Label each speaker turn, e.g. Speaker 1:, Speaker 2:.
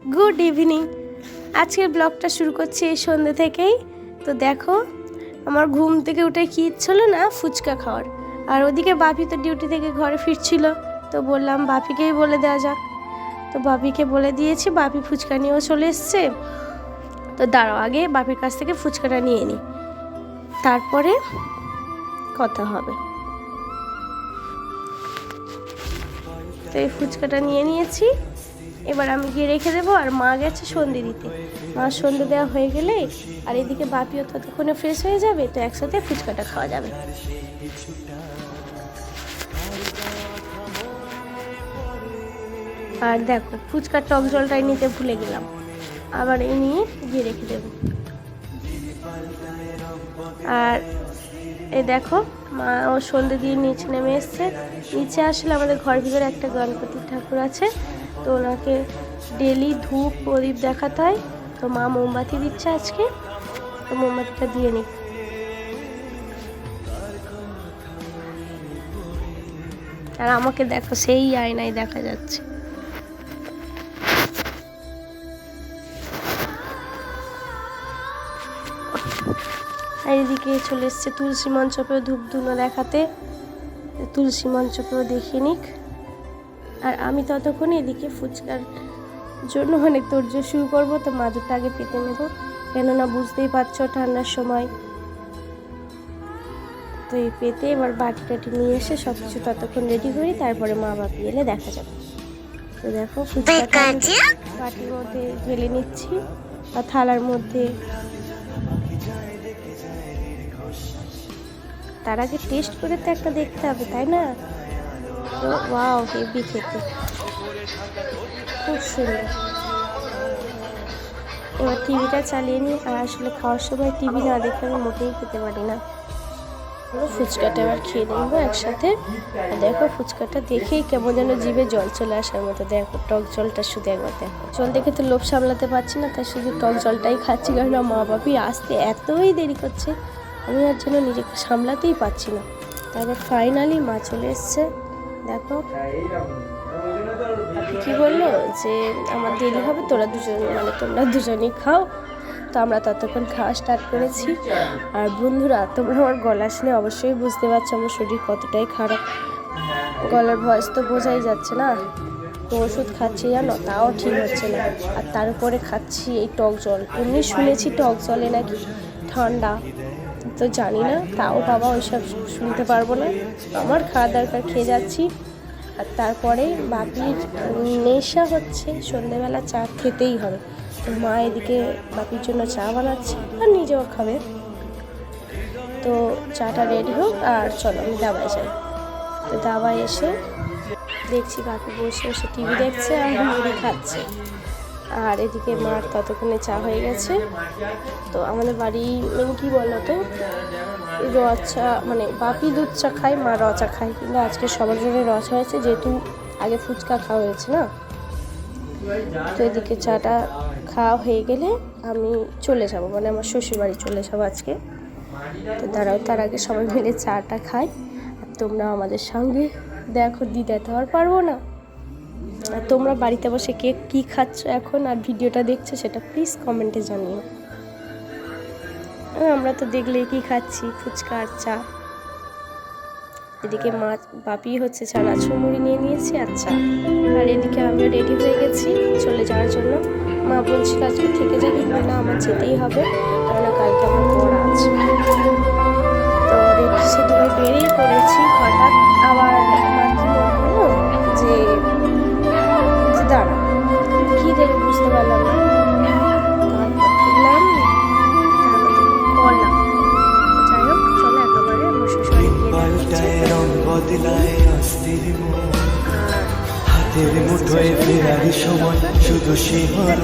Speaker 1: Good evening. আজকের ব্লগটা শুরু করছি এই সন্ধ্যে থেকেই। তো দেখো, আমার ঘুম থেকে উঠে কি ইচ্ছে হলো না ফুচকা খাওয়ার, আর ওদিকে বাপি তো ডিউটি থেকে ঘরে ফিরছিল। তো বললাম বাপিকেই বলে দেওয়া যাক। তো বাপিকে বলে দিয়েছি, বাপি ফুচকা নিয়েও চলে এসছে। তো দাঁড়াও, আগে বাপির কাছ থেকে ফুচকাটা নিয়ে নিই, তারপরে কথা হবে। তো এই ফুচকাটা নিয়ে নিয়েছি, এবার আমি গিয়ে রেখে দেবো। আর মা গেছে সন্ধে দিতে, মা সন্ধে দেওয়া হয়ে গেলে আর এদিকে বাপিও ততক্ষণে ফ্রেশ হয়ে যাবে, তো একসাথে ফুচকাটা খাওয়া যাবে। আর দেখো, ফুচকার টক জলটাই নিতে ভুলে গেলাম, আবার এই নিয়ে গিয়ে রেখে দেবো। আর এই দেখো, মা ও সন্ধে দিয়ে নিচে নেমে এসছে। নিচে আসলে আমাদের ঘর ভিতরে একটা গণপতি ঠাকুর আছে, তো ওনাকে ডেলি ধূপ প্রদীপ দেখাতে হয়। তো মা মোমবাতি দিচ্ছে আজকে, তো মোমবাতিটা দিয়ে নিই। আর আমাকে দেখো, সেই আয়নায় দেখা যাচ্ছে। আর এদিকে চলে এসছে তুলসী মঞ্চপেও ধূপ ধুনো দেখাতে, তুলসী মঞ্চপেও দেখিয়ে নিক। আর আমি ততক্ষণ এদিকে ফুচকার জন্য অনেক তোড়জোড় শুরু করবো। তো মাদুরটা আগে পেতে নেবো, কেননা বুঝতেই পারছো ঠান্ডার সময়। তো এই পেতে এবার বাটি টাটি নিয়ে এসে সব কিছু ততক্ষণ রেডি করি, তারপরে মা বাপি এলে দেখা যাবে। তো দেখো, ফুচকাটা বাটির মধ্যে ঢেলে নিচ্ছি বা থালার মধ্যে। তার আগে টেস্ট করে তো একটা দেখতে হবে, তাই না? তো ওয়াও, হেভি খেতে, খুব সুন্দর। এবার টিভিটা চালিয়ে নিই। আর আসলে খাওয়ার সময় টিভি না দেখে আমি মোটেই খেতে পারি না। ফুচকাটা এবার খেয়ে নেবো একসাথে। আর দেখো, ফুচকাটা দেখেই কেমন যেন জিভে জল চলে আসার মতো। দেখো টক জলটা, শুধু একবার দেখো। জল দেখে তো লোভ সামলাতে পারছি না, তাই শুধু টক জলটাই খাচ্ছি, কারণ মা বাপি আসতে এতই দেরি করছে, আমি আর জন্য নিজেকে সামলাতেই পারছি না। তারপর ফাইনালি মা চলে এসছে। দেখো কি বললো যে আমার দেরি হবে, তোমরা দুজনই খাও। তো আমরা ততক্ষণ খাওয়া স্টার্ট করেছি। আর বন্ধুরা, তোমরা আমার গলা শুনে অবশ্যই বুঝতে পারছো আমার শরীর কতটাই খারাপ। গলার ভয়েস তো বোঝাই যাচ্ছে না। তো ওষুধ খাচ্ছি জানো, তাও ঠিক হচ্ছে না। আর তার উপরে খাচ্ছি এই টক জল। এমনি শুনেছি টক জলে নাকি ঠান্ডা, তো জানি না, তাও বাবা ওইসব শুনতে পারবো না, আমার খাওয়া দরকার, খেয়ে যাচ্ছি। আর তারপরে বাপির নেশা হচ্ছে সন্ধ্যেবেলা চা খেতেই হবে। তো মা এদিকে বাপির জন্য চা বানাচ্ছে আর নিজেও খাবে। তো চাটা রেডি হোক, আর চলো আমি দাবায় যাই। তো দাবায় এসে দেখছি বাপি বসে বসে টিভি দেখছে আর মুড়ি খাচ্ছে। আর এদিকে মার ততক্ষণে চা হয়ে গেছে। তো আমাদের বাড়ি মেন কি বলো তো, র চা, মানে বাপি দুধ চা খায়, মা র চা খায়। কিন্তু আজকে সবার জন্য র চা হয়েছে, যেহেতু আগে ফুচকা খাওয়া হয়েছে না। তো এদিকে চাটা খাওয়া হয়ে গেলে আমি চলে যাব, মানে আমার শ্বশুরবাড়ি চলে যাবো আজকে। তো দাঁড়াও, তার আগে সবাই মিলে চাটা খাই। আর তোমরা আমাদের সঙ্গে দেখো, দিতে তো আর পারবো না। আর তোমরা বাড়িতে বসে কে কী খাচ্ছ এখন আর ভিডিওটা দেখছো, সেটা প্লিজ কমেন্টে জানিও। আমরা তো দেখলেই কি খাচ্ছি, ফুচকা আর চা। এদিকে মা বাপি হচ্ছে চানাচুর মুড়ি নিয়ে নিয়েছি, আচ্ছা। আর এদিকে আমিও রেডি হয়ে গেছি চলে যাওয়ার জন্য। মা বলছিল আজকে থেকে যাবি, না আমার যেতেই হবে, কেননা কালকে আমার পড়া আছে। তো রেডি সেটি বেরিয়ে পড়েছি। হঠাৎ আবার মা কি বললো যে দাঁড়া, কী দেখে বুঝতে পারলাম না।
Speaker 2: হাতের মুঠোয় ফেরার সময় শুধু শিহরণ।